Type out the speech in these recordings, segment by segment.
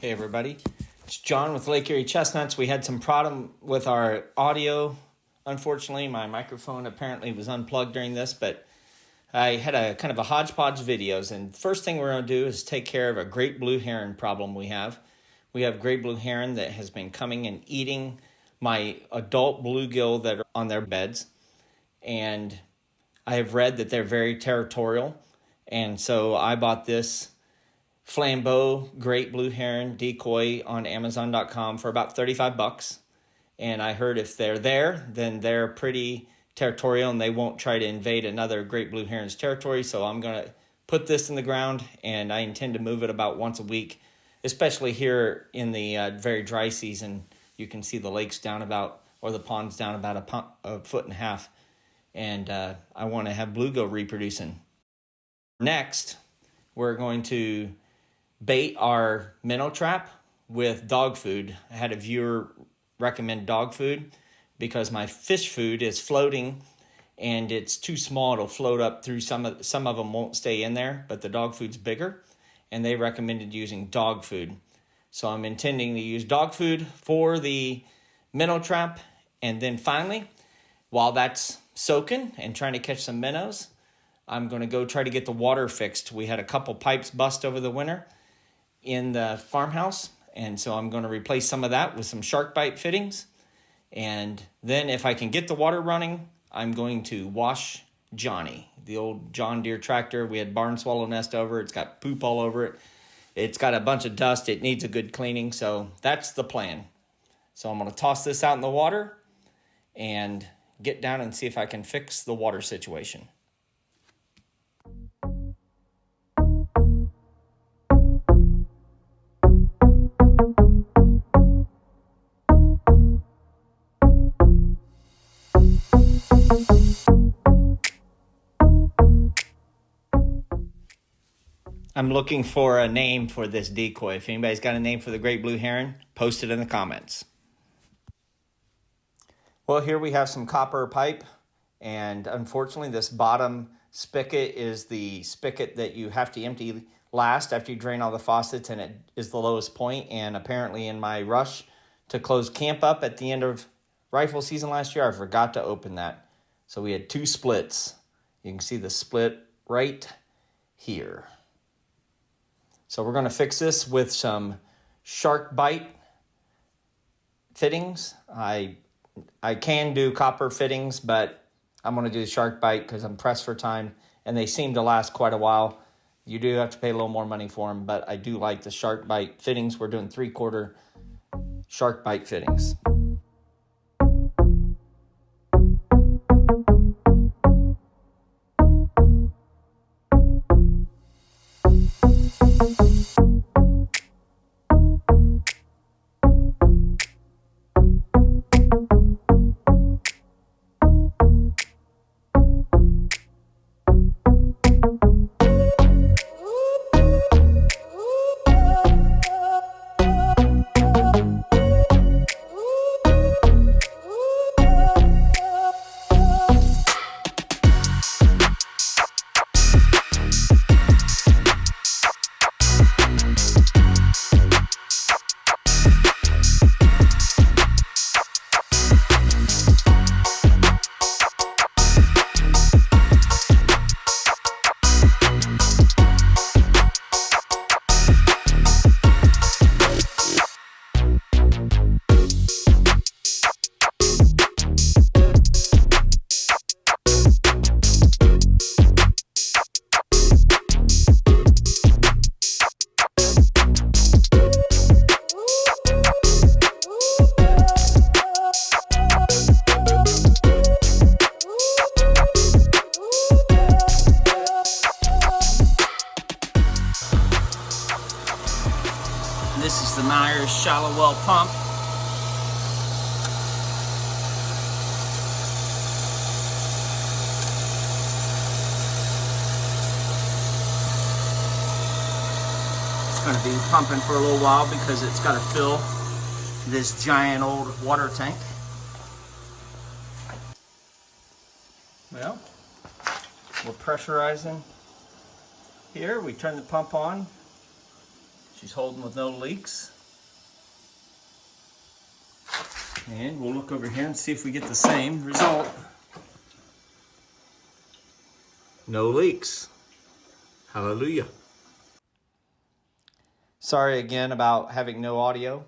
Hey everybody, it's John with Lake Erie Chestnuts. We had some problem with our audio. Unfortunately, my microphone apparently was unplugged during this, but I had a kind of a hodgepodge videos. And first thing we're going to do is take care of a Great Blue Heron problem we have. We have Great Blue Heron that has been coming and eating my adult bluegill that are on their beds. And I have read that they're very territorial. And so I bought this Flambeau Great Blue Heron Decoy on Amazon.com for about $35. And I heard if they're there, then they're pretty territorial and they won't try to invade another Great Blue Heron's territory. So I'm going to put this in the ground and I intend to move it about once a week, especially here in the very dry season. You can see the lake's down about, or the pond's down about a foot and a half. And I want to have bluegill reproducing. Next, we're going to bait our minnow trap with dog food. I had a viewer recommend dog food because my fish food is floating and it's too small. It'll float up through some of them won't stay in there, but the dog food's bigger and they recommended using dog food. So I'm intending to use dog food for the minnow trap. And then finally, while that's soaking and trying to catch some minnows, I'm going to go try to get the water fixed. We had a couple pipes bust over the winter in the farmhouse, and so I'm going to replace some of that with some SharkBite fittings. And then if I can get the water running, I'm going to wash Johnny, the old John Deere tractor. We had barn swallow nest over it. It's got poop all over it. It's got a bunch of dust. It needs a good cleaning, so that's the plan. So I'm going to toss this out in the water and get down and see if I can fix the water situation. I'm looking for a name for this decoy. If anybody's got a name for the Great Blue Heron, post it in the comments. Well, here we have some copper pipe, and unfortunately this bottom spigot is the spigot that you have to empty last after you drain all the faucets, and it is the lowest point. And apparently in my rush to close camp up at the end of rifle season last year, I forgot to open that. So we had two splits. You can see the split right here. So we're going to fix this with some SharkBite fittings. I can do copper fittings, but I'm going to do the SharkBite because I'm pressed for time, and they seem to last quite a while. You do have to pay a little more money for them, but I do like the SharkBite fittings. We're doing 3/4 SharkBite fittings. This is the Myers shallow well pump. It's going to be pumping for a little while because it's got to fill this giant old water tank. Well, we're pressurizing here. We turn the pump on. She's holding with no leaks. And we'll look over here and see if we get the same result. No leaks. Hallelujah. Sorry again about having no audio.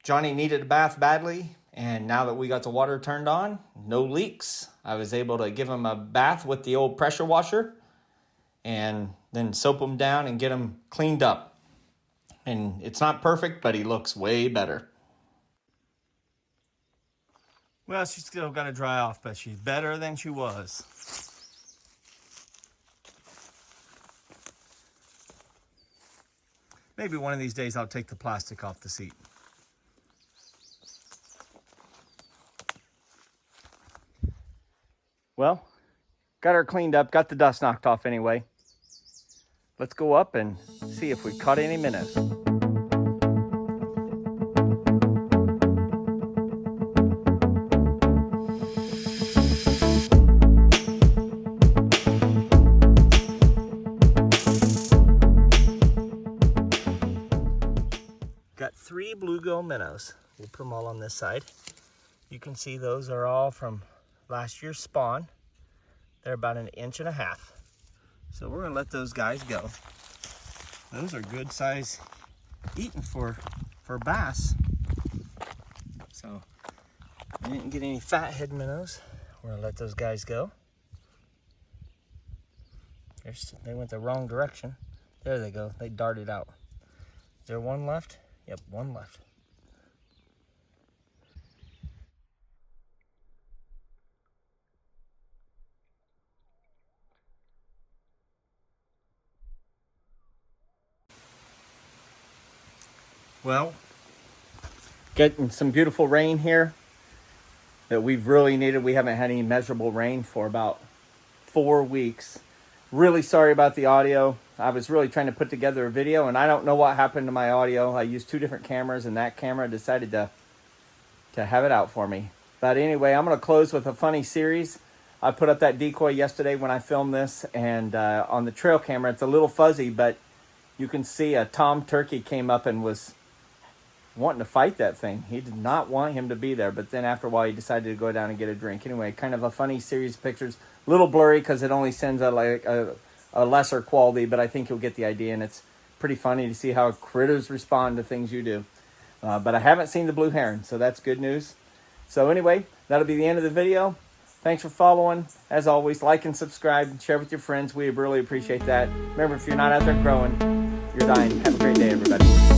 Johnny needed a bath badly, and now that we got the water turned on, no leaks. I was able to give him a bath with the old pressure washer and then soap him down and get him cleaned up. And it's not perfect, but he looks way better. Well, she's still got to dry off, but she's better than she was. Maybe one of these days I'll take the plastic off the seat. Well, got her cleaned up, got the dust knocked off anyway. Let's go up and see if we caught any minnows. Got 3 bluegill minnows. We'll put them all on this side. You can see those are all from last year's spawn. They're about 1.5 inches. So we're gonna let those guys go. Those are good size eating for bass. So I didn't get any fathead minnows. We're gonna let those guys go. They went the wrong direction. There they go, they darted out. Is there one left? Yep, one left. Well, getting some beautiful rain here that we've really needed. We haven't had any measurable rain for about 4 weeks. Really sorry about the audio. I was really trying to put together a video, and I don't know what happened to my audio. I used 2 different cameras, and that camera decided to have it out for me. But anyway, I'm going to close with a funny series. I put up that decoy yesterday when I filmed this, and on the trail camera, it's a little fuzzy, but you can see a tom turkey came up and was wanting to fight that thing. He did not want him to be there, but then after a while he decided to go down and get a drink. Anyway, kind of a funny series of pictures. A little blurry because it only sends a lesser quality, but I think you'll get the idea, and it's pretty funny to see how critters respond to things you do. But I haven't seen the blue heron, so that's good news. So anyway, that'll be the end of the video. Thanks for following. As always, like and subscribe, share with your friends. We really appreciate that. Remember, if you're not out there growing, you're dying. Have a great day, everybody.